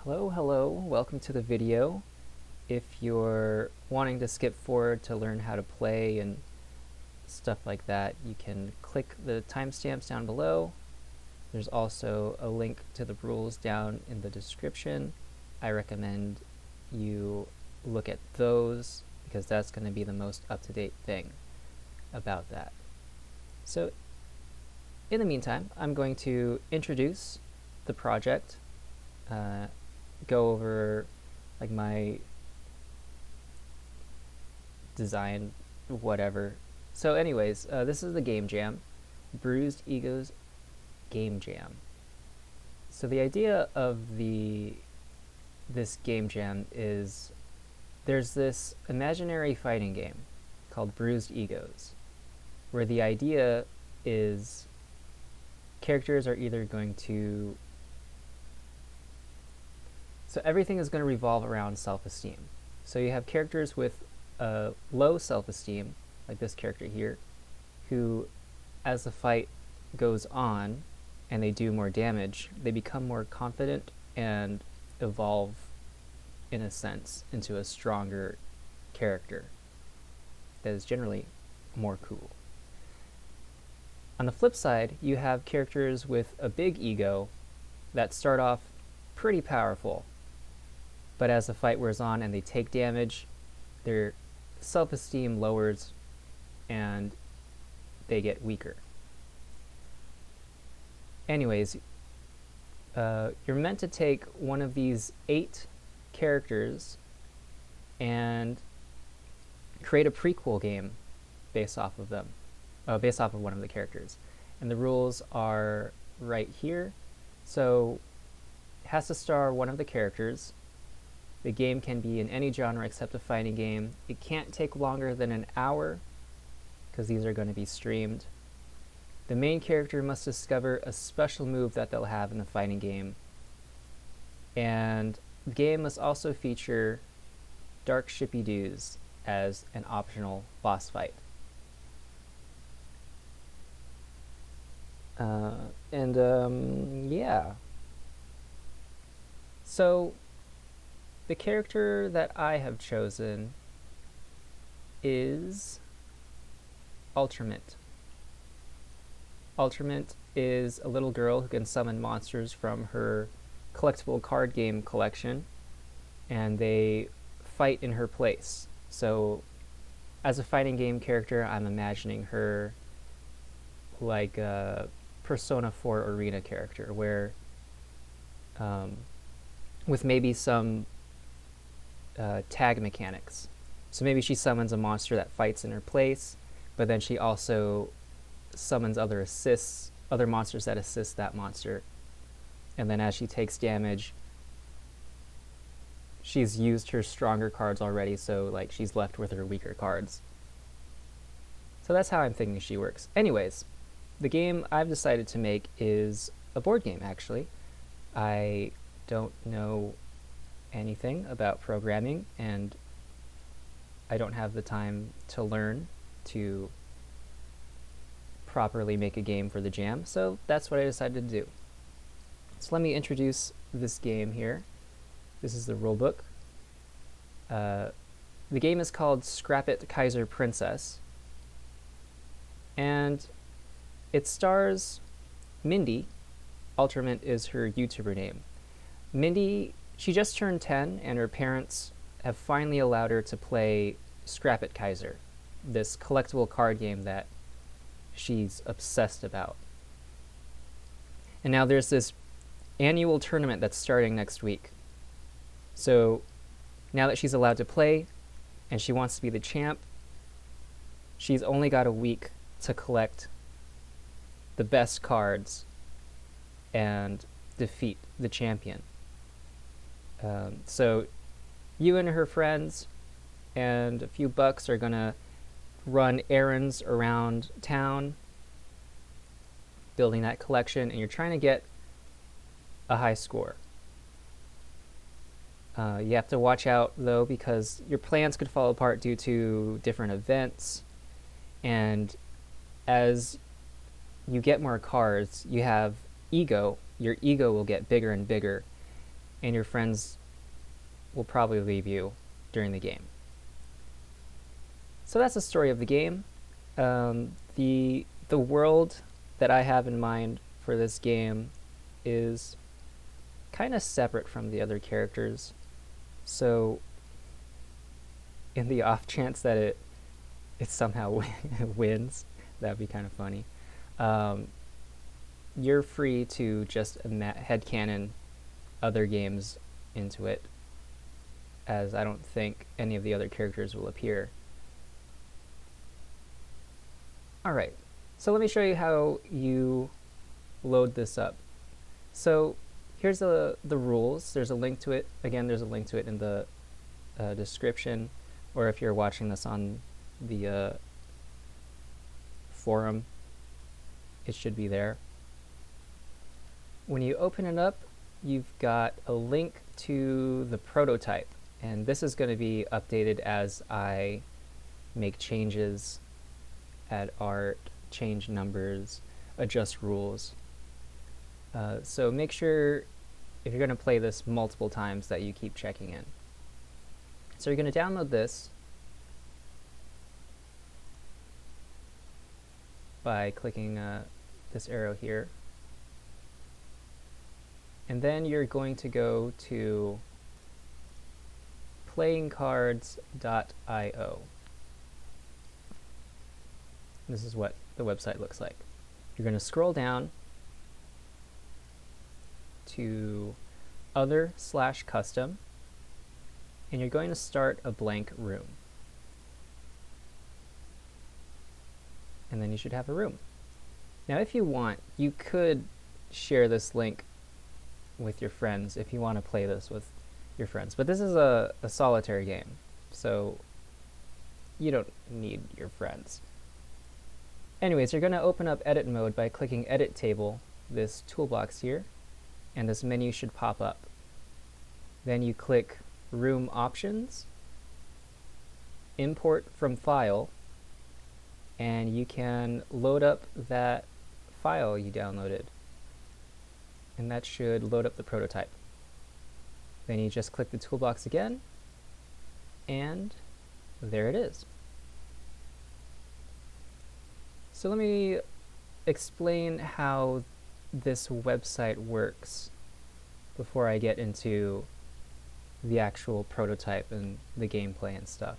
Hello, welcome to the video. If you're wanting to skip forward to learn how to play and stuff like that, you can click the timestamps down below. There's also a link to the rules down in the description. I recommend you look at those because that's going to be the most up-to-date thing about that. So in the meantime, I'm going to introduce the project, go over like my design, whatever. So anyways, this is the game jam, Bruised Egos Game Jam. So the idea of this game jam is there's this imaginary fighting game called Bruised Egos, where the idea is characters are either going to So everything is going to revolve around self-esteem. So you have characters with low self-esteem, like this character here, who, as the fight goes on and they do more damage, they become more confident and evolve, in a sense, into a stronger character that is generally more cool. On the flip side, you have characters with a big ego that start off pretty powerful, but as the fight wears on and they take damage, their self-esteem lowers and they get weaker. Anyways, you're meant to take one of these 8 characters and create a prequel game based off of them, based off of one of the characters. And the rules are right here. So it has to star one of the characters. The game can be in any genre except a fighting game. It can't take longer than an hour because these are going to be streamed. The main character must discover a special move that they'll have in the fighting game. And the game must also feature Dark Shippy Doos as an optional boss fight. Yeah. So the character that I have chosen is Ultramint. Ultramint is a little girl who can summon monsters from her collectible card game collection, and they fight in her place. So as a fighting game character, I'm imagining her like a Persona 4 Arena character, where with maybe some tag mechanics. So maybe she summons a monster that fights in her place, but then she also summons other monsters that assist that monster. And then as she takes damage, she's used her stronger cards already, so like she's left with her weaker cards. So that's how I'm thinking she works. Anyways, the game I've decided to make is a board game, actually. I don't know anything about programming, and I don't have the time to learn to properly make a game for the jam, so that's what I decided to do. So let me introduce this game here. This is the rulebook. The game is called Scrappet Kaiser Princess, and it stars Mindy. Ultramint is her YouTuber name. Mindy, she just turned 10, and her parents have finally allowed her to play Scrappet Kaiser, this collectible card game that she's obsessed about. And now there's this annual tournament that's starting next week. So now that she's allowed to play and she wants to be the champ, she's only got a week to collect the best cards and defeat the champion. So you and her friends and a few bucks are gonna run errands around town building that collection, and you're trying to get a high score. You have to watch out though, because your plans could fall apart due to different events, and as you get more cards, you have ego. Your ego will get bigger and bigger, and your friends will probably leave you during the game. So that's the story of the game. The world that I have in mind for this game is kind of separate from the other characters. So in the off chance that it somehow wins, that'd be kind of funny. You're free to just headcanon other games into it, as I don't think any of the other characters will appear. Alright, so let me show you how you load this up. So here's the rules. There's a link to it. Again, there's a link to it in the description, or if you're watching this on the forum, it should be there. When you open it up, you've got a link to the prototype, and this is going to be updated as I make changes, add art, change numbers, adjust rules. So make sure, if you're going to play this multiple times, that you keep checking in. So you're going to download this by clicking this arrow here. And then you're going to go to playingcards.io. This is what the website looks like. You're going to scroll down to other/custom, and you're going to start a blank room. And then you should have a room. Now, if you want, you could share this link with your friends if you want to play this with your friends. But this is a solitaire game, so you don't need your friends. Anyways, you're going to open up edit mode by clicking edit table, this toolbox here, and this menu should pop up. Then you click room options, import from file, and you can load up that file you downloaded, and that should load up the prototype. Then you just click the toolbox again, and there it is. So let me explain how this website works before I get into the actual prototype and the gameplay and stuff.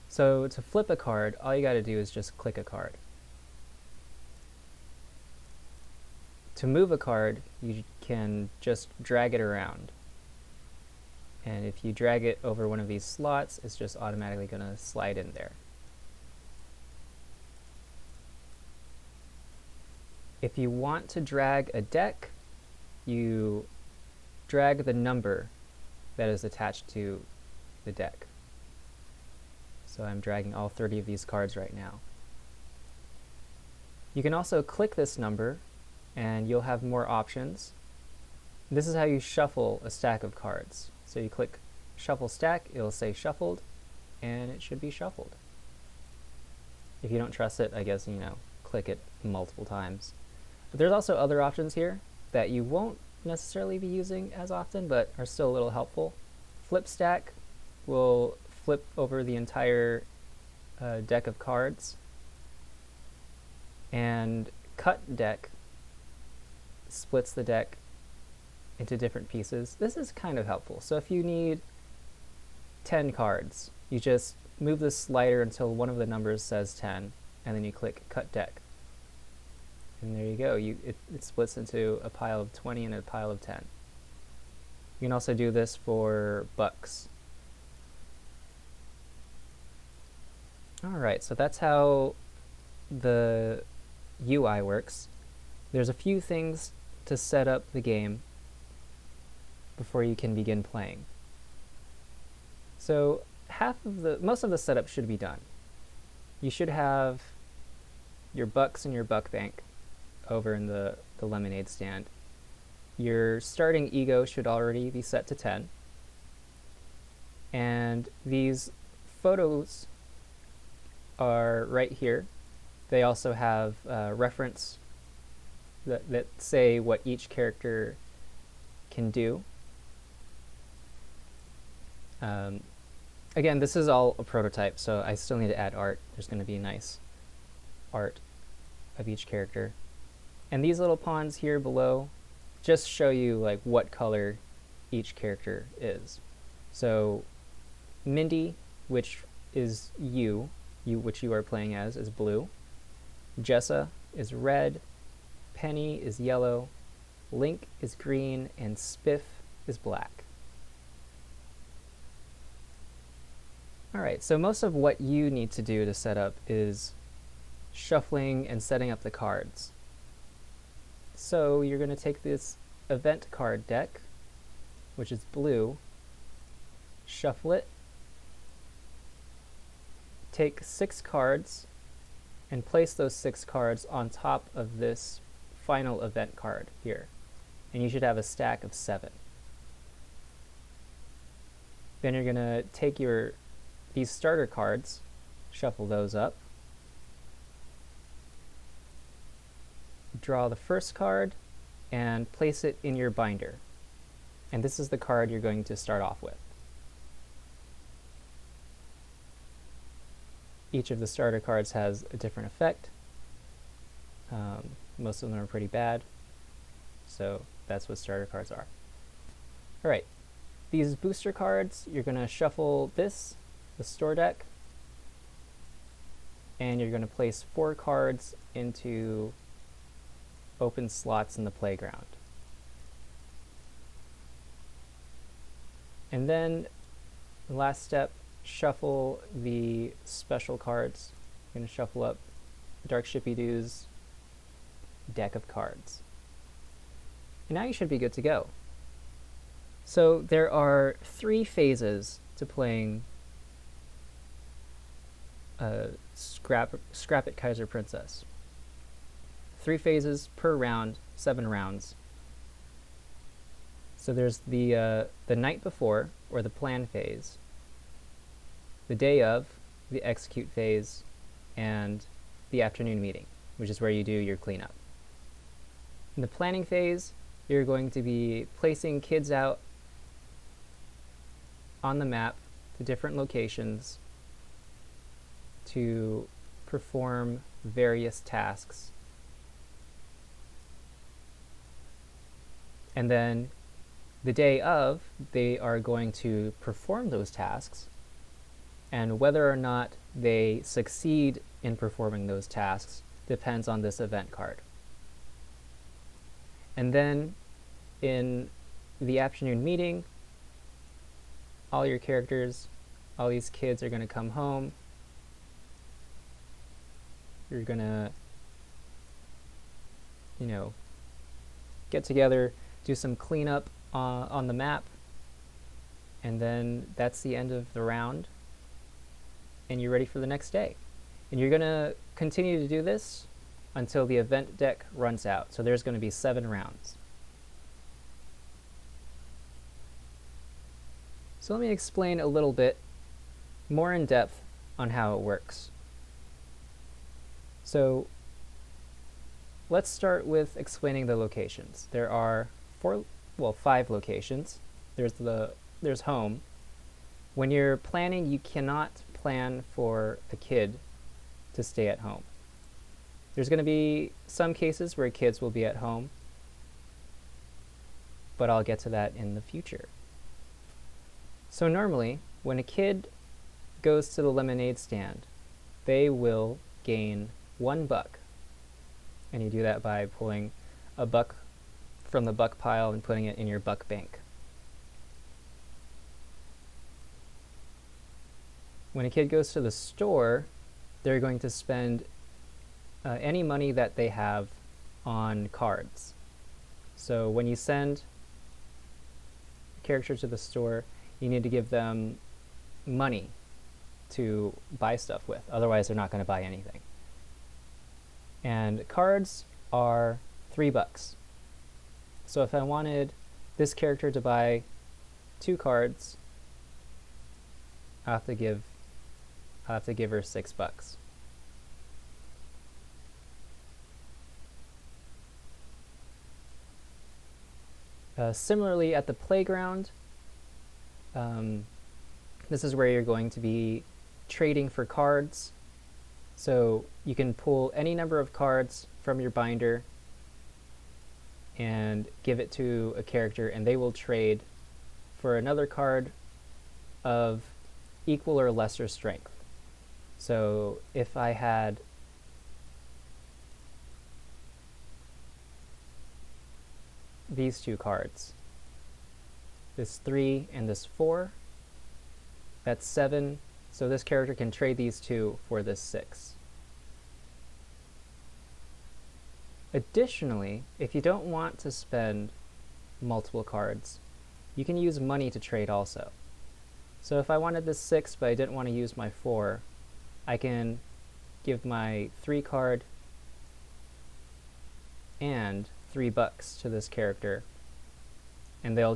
So to flip a card, all you got to do is just click a card. To move a card, you can just drag it around. And if you drag it over one of these slots, it's just automatically going to slide in there. If you want to drag a deck, you drag the number that is attached to the deck. So I'm dragging all 30 of these cards right now. You can also click this number and you'll have more options. This is how you shuffle a stack of cards. So you click shuffle stack, it'll say shuffled, and it should be shuffled. If you don't trust it, I guess, click it multiple times. But there's also other options here that you won't necessarily be using as often, but are still a little helpful. Flip stack will flip over the entire deck of cards, and cut deck splits the deck into different pieces. This is kind of helpful. So if you need 10 cards, you just move the slider until one of the numbers says 10, and then you click cut deck. And there you go. It splits into a pile of 20 and a pile of 10. You can also do this for bucks. Alright, so that's how the UI works. There's a few things to set up the game before you can begin playing. So most of the setup should be done. You should have your bucks and your buck bank over in the lemonade stand. Your starting ego should already be set to 10. And these photos are right here. They also have reference that say what each character can do. Um, Again, this is all a prototype, so I still need to add art. There's going to be nice art of each character. And these little pawns here below just show you like what color each character is. So Mindy, which is you which you are playing as, is blue. Jessa is red. Penny is yellow. Link is green, and Spiff is black. Alright, so most of what you need to do to set up is shuffling and setting up the cards. So you're going to take this event card deck, which is blue, shuffle it, take 6 cards, and place those 6 cards on top of this final event card here. And you should have a stack of 7. Then you're going to take these starter cards, shuffle those up, draw the first card, and place it in your binder. And this is the card you're going to start off with. Each of the starter cards has a different effect. Most of them are pretty bad, so that's what starter cards are. Alright, these booster cards, you're going to shuffle the store deck, and you're going to place 4 cards into open slots in the playground. And then, the last step, shuffle the special cards. You're going to shuffle up Dark Shippy Doo's deck of cards. And now you should be good to go. So there are 3 phases to playing Scrappet Kaiser Princess. 3 phases per round, 7 rounds. So there's the night before, or the plan phase, the day of, the execute phase, and the afternoon meeting, which is where you do your cleanup. In the planning phase, you're going to be placing kids out on the map to different locations to perform various tasks. And then the day of, they are going to perform those tasks, and whether or not they succeed in performing those tasks depends on this event card. And then in the afternoon meeting, all your characters, all these kids are going to come home. You're going to, get together, do some cleanup on the map, and then that's the end of the round, and you're ready for the next day. And you're going to continue to do this until the event deck runs out. So there's going to be 7 rounds. So let me explain a little bit more in depth on how it works. So let's start with explaining the locations. There are 5 locations. There's home. When you're planning, you cannot plan for a kid to stay at home. There's going to be some cases where kids will be at home, but I'll get to that in the future. So normally, when a kid goes to the lemonade stand, they will gain $1. And you do that by pulling a buck from the buck pile and putting it in your buck bank. When a kid goes to the store, they're going to spend any money that they have on cards. So when you send a character to the store, you need to give them money to buy stuff with. Otherwise, they're not going to buy anything. And cards are $3. So if I wanted this character to buy 2 cards, I'll have to give her $6. Similarly, at the playground, This is where you're going to be trading for cards. So you can pull any number of cards from your binder and give it to a character, and they will trade for another card of equal or lesser strength. So if I had these two cards, this 3 and this 4, that's 7. So this character can trade these two for this 6. Additionally, if you don't want to spend multiple cards, you can use money to trade also. So if I wanted this 6 but I didn't want to use my 4, I can give my 3 card and $3 to this character, and they'll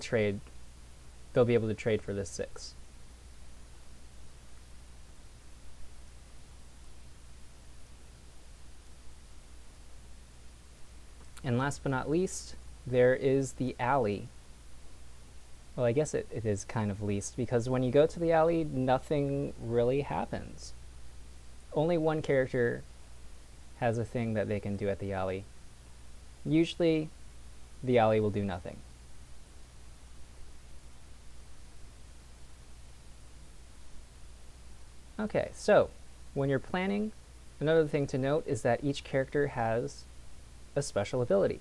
be able to trade for this 6. And last but not least, there is the alley. Well, I guess it is kind of least, because when you go to the alley, nothing really happens. Only one character has a thing that they can do at the alley. Usually, the alley will do nothing. Okay, so when you're planning, another thing to note is that each character has a special ability.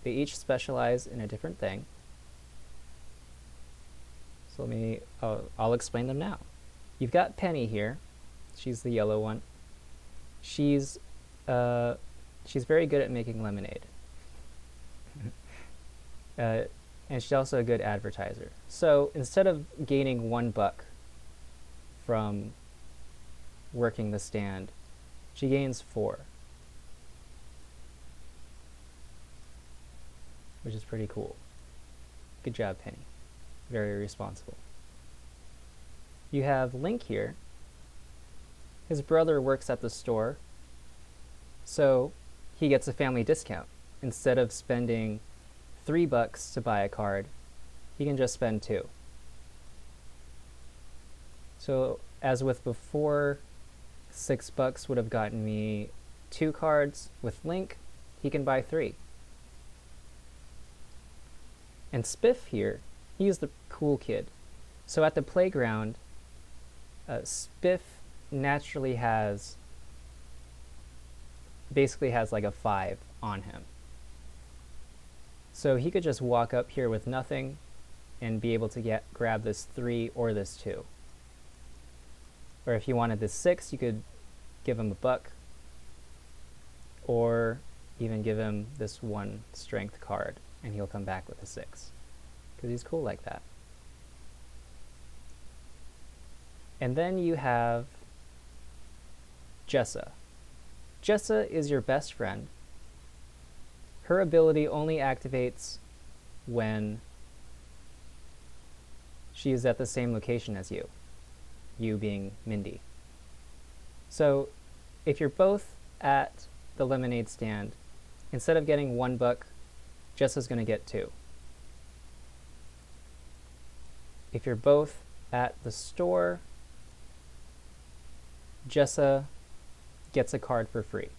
They each specialize in a different thing. So I'll explain them now. You've got Penny here. She's the yellow one. She's very good at making lemonade. And she's also a good advertiser. So instead of gaining $1 from working the stand, she gains 4. Which is pretty cool. Good job, Penny. Very responsible. You have Link here. His brother works at the store, so he gets a family discount. Instead of spending $3 to buy a card, he can just spend 2. So as with before, $6 would have gotten me 2 cards. With Link, he can buy 3. And Spiff here, he's the cool kid. So at the playground, Spiff naturally basically has like a 5 on him. So he could just walk up here with nothing and be able to grab this 3 or this 2. Or if you wanted this 6, you could give him $1, or even give him this 1 strength card, and he'll come back with a 6, because he's cool like that. And then you have Jessa. Jessa is your best friend. Her ability only activates when she is at the same location as you being Mindy. So if you're both at the lemonade stand, instead of getting $1, Jessa's going to get 2. If you're both at the store, Jessa gets a card for free.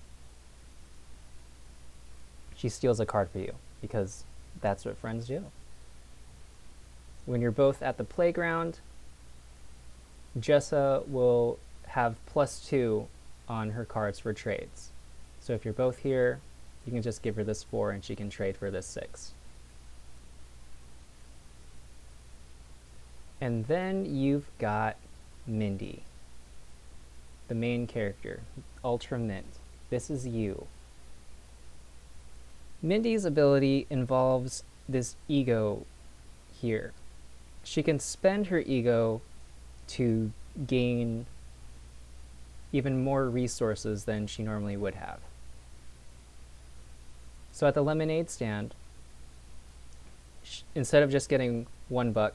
She steals a card for you, because that's what friends do. When you're both at the playground, Jessa will have +2 on her cards for trades. So if you're both here, you can just give her this 4 and she can trade for this 6. And then you've got Mindy, the main character, Ultra Mint. This is you. Mindy's ability involves this ego here. She can spend her ego to gain even more resources than she normally would have. So at the lemonade stand, instead of just getting $1,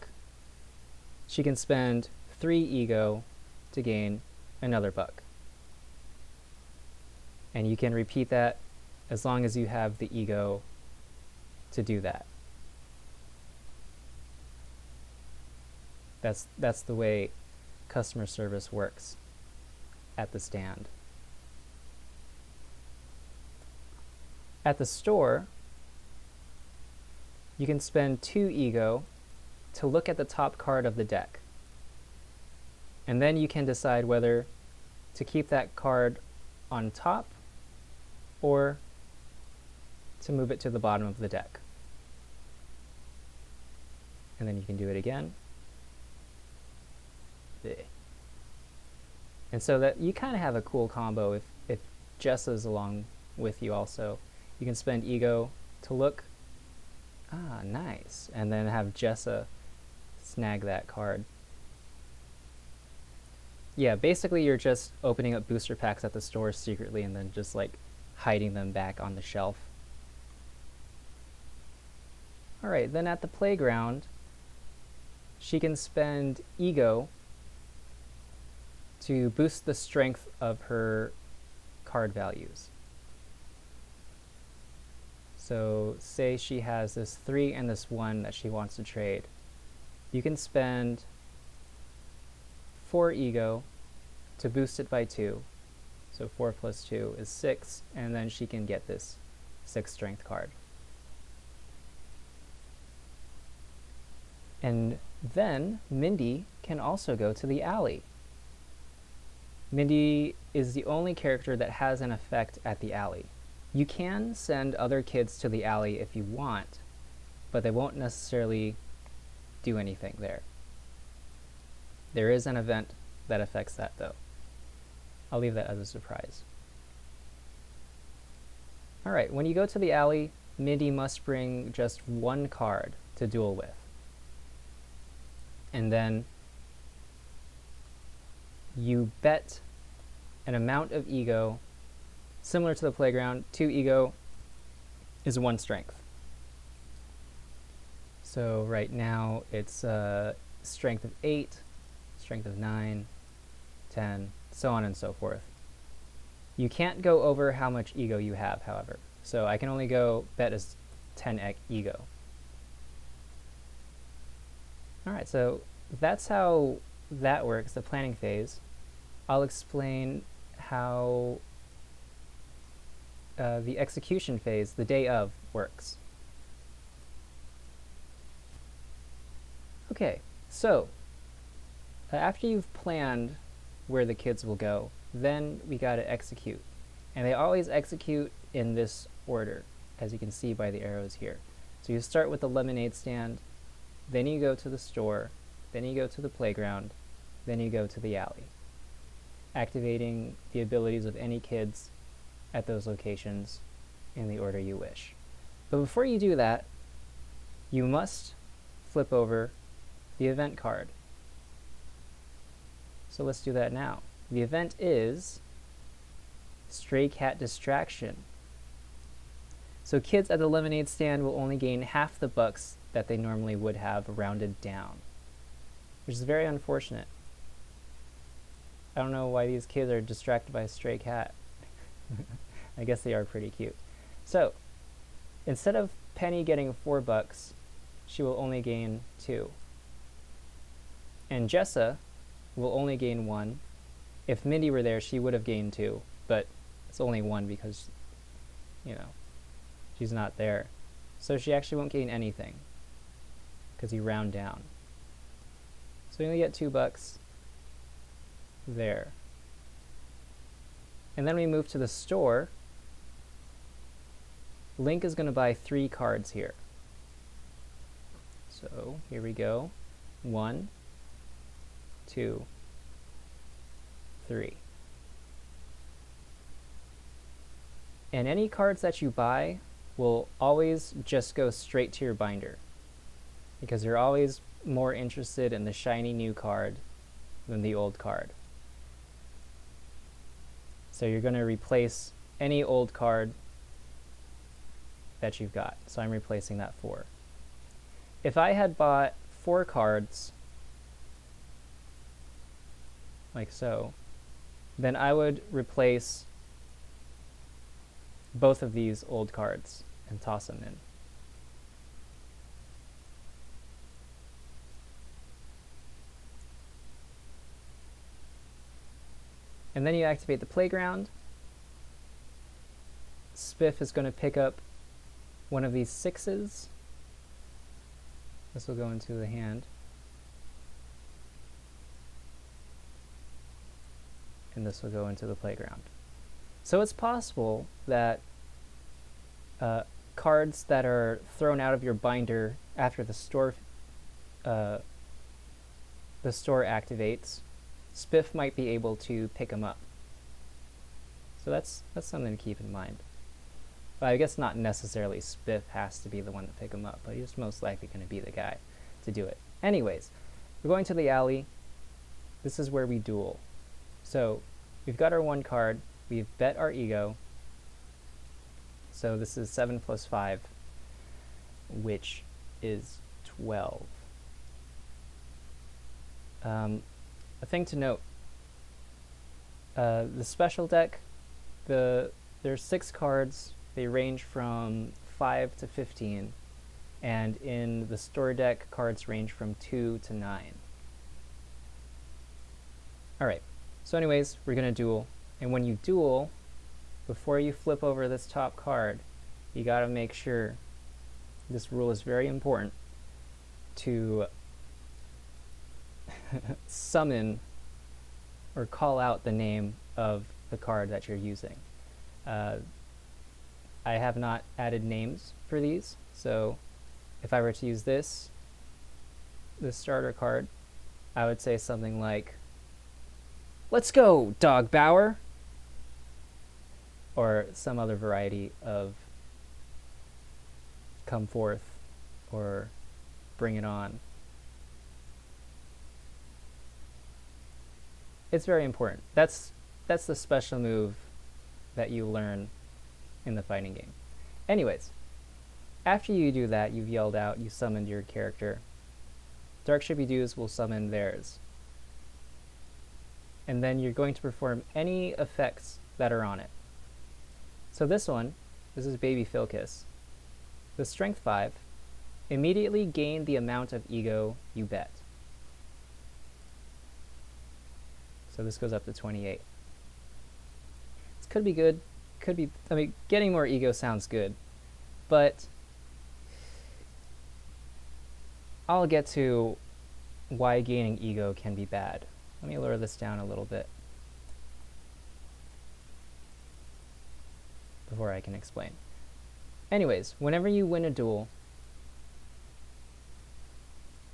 she can spend 3 ego to gain another $1. And you can repeat that as long as you have the ego to do that. That's the way customer service works at the stand. At the store, you can spend 2 ego to look at the top card of the deck. And then you can decide whether to keep that card on top or to move it to the bottom of the deck. And then you can do it again. And so that you kind of have a cool combo if Jessa's along with you also. You can spend ego to look, nice, and then have Jessa snag that card. Yeah, basically you're just opening up booster packs at the store secretly and then just like hiding them back on the shelf. Alright, then at the playground, she can spend ego to boost the strength of her card values. So say she has this 3 and this 1 that she wants to trade. You can spend 4 ego to boost it by 2. So 4 plus 2 is 6, and then she can get this 6 strength card. And then Mindy can also go to the alley. Mindy is the only character that has an effect at the alley. You can send other kids to the alley if you want, but they won't necessarily do anything there. There is an event that affects that, though. I'll leave that as a surprise. Alright, when you go to the alley, Mindy must bring just 1 card to duel with. And then you bet an amount of ego, similar to the playground. 2 ego is 1 strength. So right now it's strength of 8, strength of 9, 10, so on and so forth. You can't go over how much ego you have, however. So I can only go bet as 10 ego. Alright, so that's how that works, the planning phase. I'll explain how the execution phase, the day of, works. Okay, so after you've planned where the kids will go, then we gotta execute. And they always execute in this order, as you can see by the arrows here. So you start with the lemonade stand, then you go to the store, then you go to the playground, then you go to the alley, activating the abilities of any kids at those locations in the order you wish. But before you do that, you must flip over the event card. So let's do that now. The event is Stray Cat Distraction. So kids at the lemonade stand will only gain half the bucks that they normally would have rounded down, which is very unfortunate. I don't know why these kids are distracted by a stray cat. I guess they are pretty cute. So instead of Penny getting 4 bucks, she will only gain 2. And Jessa will only gain 1. If Mindy were there, she would have gained 2, but it's only 1 because, you know, she's not there. So she actually won't gain anything because you round down. So you only get 2 bucks there. And then we move to the store. Link is going to buy 3 cards here. So here we go. 1, 2, 3. And any cards that you buy will always just go straight to your binder, because you're always more interested in the shiny new card than the old card. So you're going to replace any old card that you've got. So I'm replacing that 4. If I had bought 4 cards, like so, then I would replace both of these old cards and toss them in. And then you activate the playground. Spiff is going to pick up one of these 6s. This will go into the hand. And this will go into the playground. So it's possible that cards that are thrown out of your binder after the store activates, Spiff might be able to pick them up. So that's something to keep in mind. But I guess not necessarily Spiff has to be the one to pick them up, but he's most likely going to be the guy to do it. Anyways, we're going to the alley. This is where we duel. So we've got our 1 card. We've bet our ego. So this is 7 plus 5, which is 12. A thing to note, the special deck, there's 6 cards. They range from 5 to 15, and in the store deck, cards range from 2 to 9. Alright, so anyways, we're going to duel, and when you duel, before you flip over this top card, you got to make sure, this rule is very important, to summon or call out the name of the card that you're using. I have not added names for these, so if I were to use this starter card, I would say something like, "Let's go, Dog Bauer!" Or some other variety of "come forth" or "bring it on." It's very important. That's the special move that you learn in the fighting game. Anyways, after you do that, you've yelled out, you summoned your character. Dark Shibby-Doos will summon theirs. And then you're going to perform any effects that are on it. So this is Baby Philkiss. The Strength 5, immediately gain the amount of ego you bet. So this goes up to 28. This could be good. Could be, I mean, getting more ego sounds good, but I'll get to why gaining ego can be bad. Let me lower this down a little bit before I can explain. Anyways, whenever you win a duel,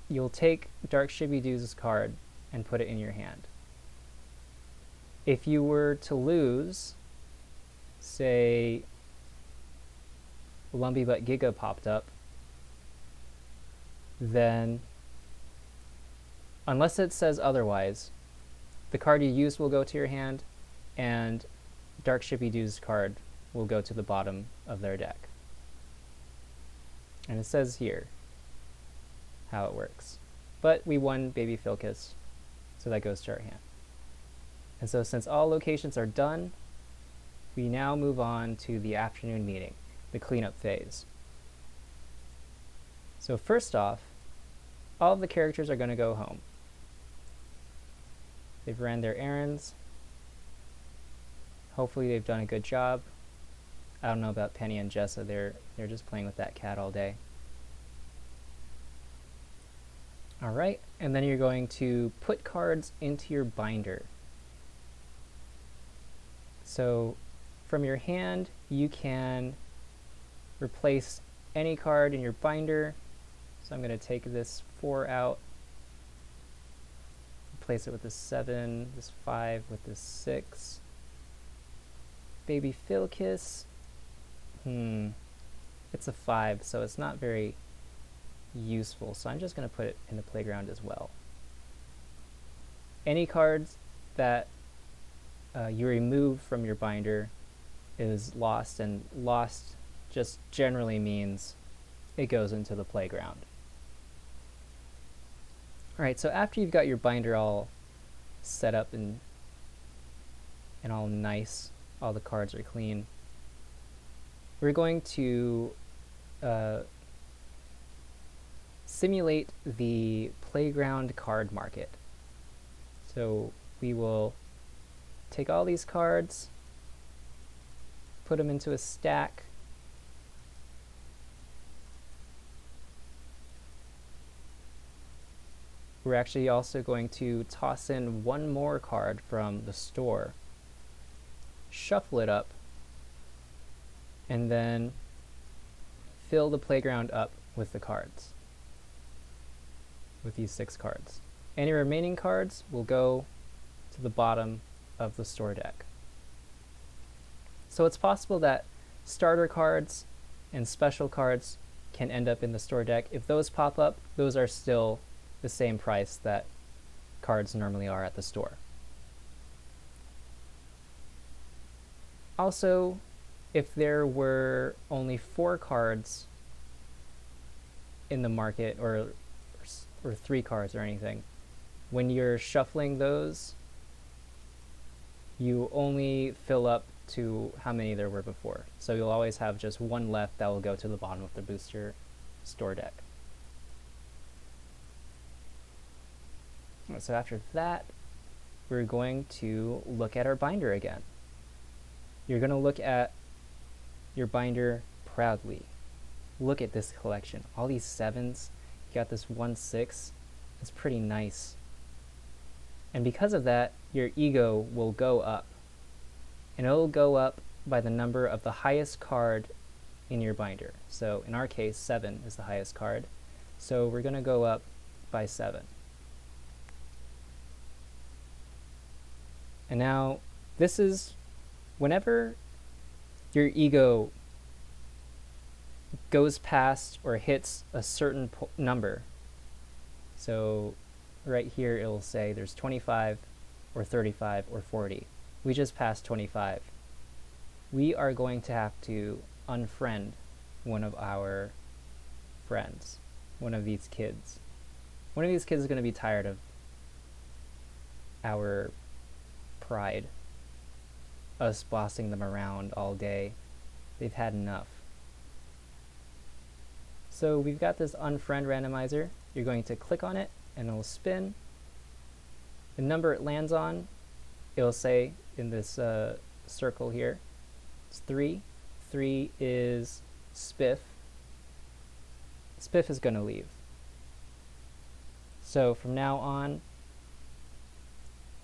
you'll take Dark Shibby-Doos' card and put it in your hand. If you were to lose, say Lumpy Butt Giga popped up, then unless it says otherwise, the card you used will go to your hand, and Dark Shibby-Doos' card will go to the bottom of their deck. And it says here how it works. But we won Baby Philkiss, so that goes to our hand. And so since all locations are done, we now move on to the afternoon meeting, the cleanup phase. So first off, all of the characters are going to go home. They've ran their errands. Hopefully they've done a good job. I don't know about Penny and Jessa, they're just playing with that cat all day. Alright, and then you're going to put cards into your binder. So from your hand, you can replace any card in your binder. So I'm going to take this 4 out, replace it with this 7, this 5 with this 6. Baby Philkiss, it's a 5, so it's not very useful, so I'm just going to put it in the playground as well. Any cards that you remove from your binder is lost, and lost just generally means it goes into the playground. Alright, so after you've got your binder all set up and all nice, all the cards are clean, we're going to simulate the playground card market. So we will take all these cards, put them into a stack. We're actually also going to toss in one more card from the store, shuffle it up, and then fill the playground up with the cards, with these 6 cards. Any remaining cards will go to the bottom of the store deck. So it's possible that starter cards and special cards can end up in the store deck. If those pop up, those are still the same price that cards normally are at the store. Also, if there were only 4 cards in the market, or 3 cards or anything, when you're shuffling those, you only fill up to how many there were before. So you'll always have just 1 left that will go to the bottom of the booster store deck. So after that, we're going to look at our binder again. You're going to look at your binder proudly. Look at this collection. All these 7s. You got this 1 6. It's pretty nice. And because of that, your ego will go up. And it'll go up by the number of the highest card in your binder. So in our case, 7 is the highest card. So we're going to go up by 7. And now, this is whenever your ego goes past or hits a certain number. So right here it'll say there's 25 or 35 or 40. We just passed 25. We are going to have to unfriend one of our friends, one of these kids. One of these kids is going to be tired of our pride, us bossing them around all day. They've had enough. So we've got this unfriend randomizer. You're going to click on it and it'll spin. The number it lands on, it'll say in this circle here, it's 3. 3 is Spiff. Spiff is going to leave. So from now on,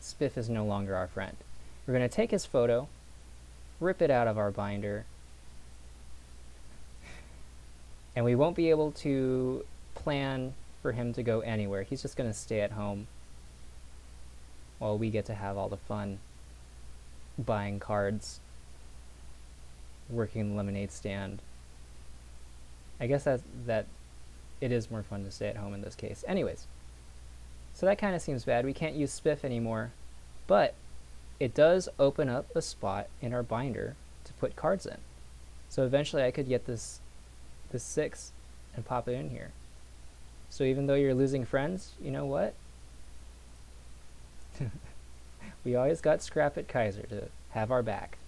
Spiff is no longer our friend. We're going to take his photo, rip it out of our binder, and we won't be able to plan for him to go anywhere. He's just going to stay at home while we get to have all the fun buying cards, working the lemonade stand. I guess that it is more fun to stay at home in this case. Anyways, so that kind of seems bad. We can't use Spiff anymore, but it does open up a spot in our binder to put cards in. So eventually I could get this 6 and pop it in here. So even though you're losing friends, you know what? We always got Scrappet Kaiser to have our back.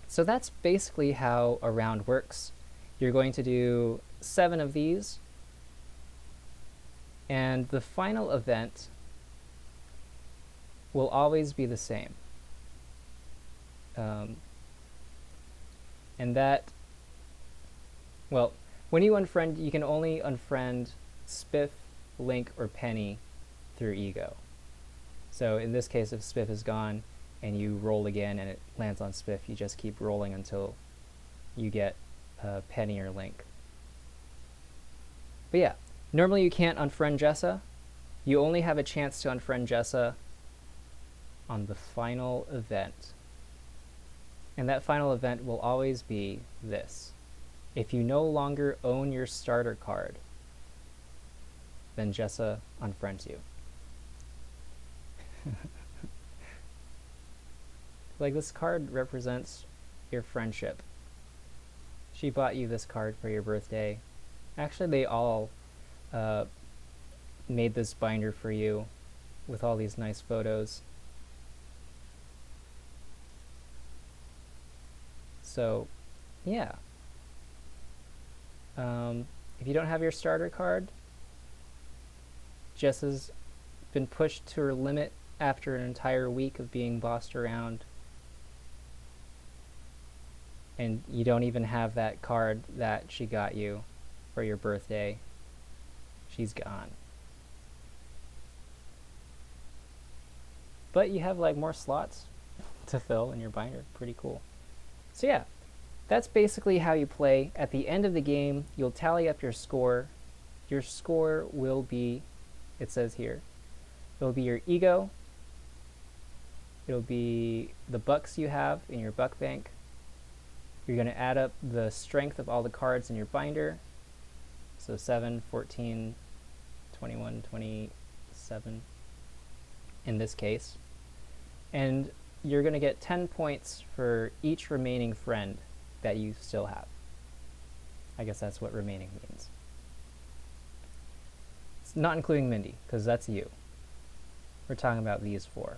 So that's basically how a round works. You're going to do 7 of these, and the final event will always be the same. And that, well, when you unfriend, you can only unfriend Spiff, Link, or Penny through ego. So in this case, if Spiff is gone and you roll again and it lands on Spiff, you just keep rolling until you get Penny or Link. But yeah, normally you can't unfriend Jessa. You only have a chance to unfriend Jessa on the final event. And that final event will always be this. If you no longer own your starter card, then Jessa unfriends you. Like, this card represents your friendship. She bought you this card for your birthday. Actually, they all made this binder for you with all these nice photos. So, yeah. If you don't have your starter card, Jessa's been pushed to her limit after an entire week of being bossed around, and you don't even have that card that she got you for your birthday. She's gone. But you have like more slots to fill in your binder. Pretty cool. So yeah, that's basically how you play. At the end of the game, you'll tally up your score. Your score will be, it says here, it'll be your ego, it'll be the bucks you have in your buck bank. You're going to add up the strength of all the cards in your binder. So 7, 14, 21, 27 in this case. And you're going to get 10 points for each remaining friend that you still have. I guess that's what remaining means. It's not including Mindy, because that's you. We're talking about these 4.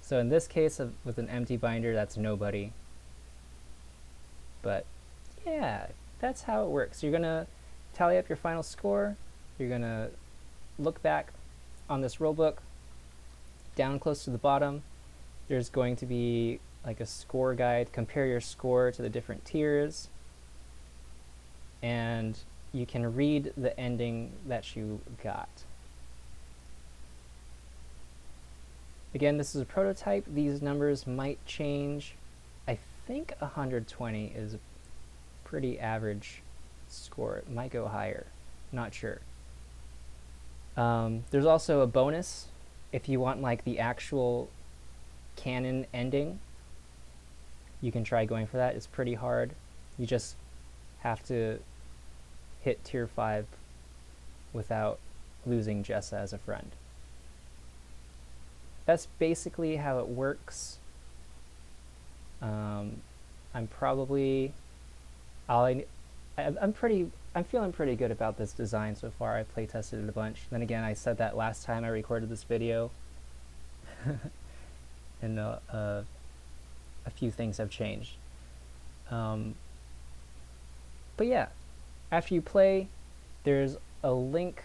So in this case, with an empty binder, that's nobody. But yeah, that's how it works. You're going to tally up your final score. You're going to look back on this rulebook. Down close to the bottom, there's going to be like a score guide. Compare your score to the different tiers. And you can read the ending that you got. Again, this is a prototype. These numbers might change. I think 120 is a pretty average score. It might go higher. Not sure. There's also a bonus if you want like the actual canon ending. You can try going for that. It's pretty hard. You just have to hit tier 5 without losing Jessa as a friend. That's basically how it works. I'm feeling pretty good about this design so far. I play tested it a bunch. Then again, I said that last time I recorded this video. And a few things have changed. But yeah, after you play, there's a link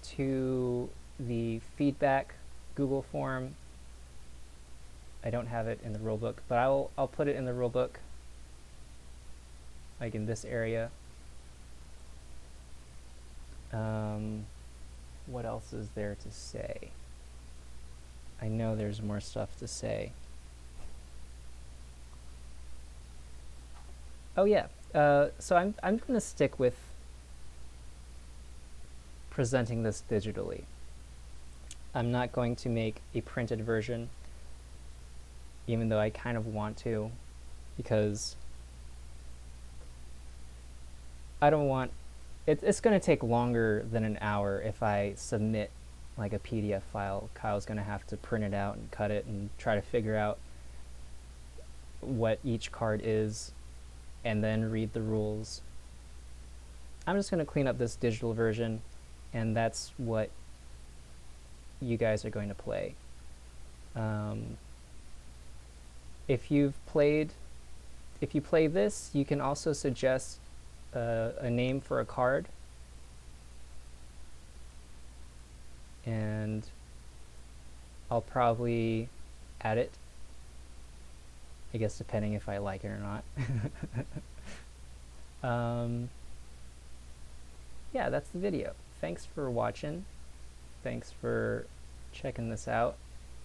to the feedback Google form. I don't have it in the rulebook, but I'll put it in the rulebook, like in this area. What else is there to say? I know there's more stuff to say. Oh yeah, so I'm going to stick with presenting this digitally. I'm not going to make a printed version, even though I kind of want to, because I don't want, it's going to take longer than an hour if I submit like a PDF file. Kyle's going to have to print it out and cut it and try to figure out what each card is and then read the rules. I'm just going to clean up this digital version, and that's what you guys are going to play. If you play this, you can also suggest a name for a card, and I'll probably add it, I guess, depending if I like it or not. Yeah, that's the video. Thanks for watching. Thanks for checking this out.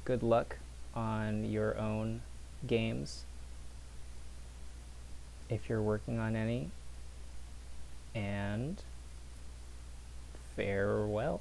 Good luck on your own games, if you're working on any, and farewell.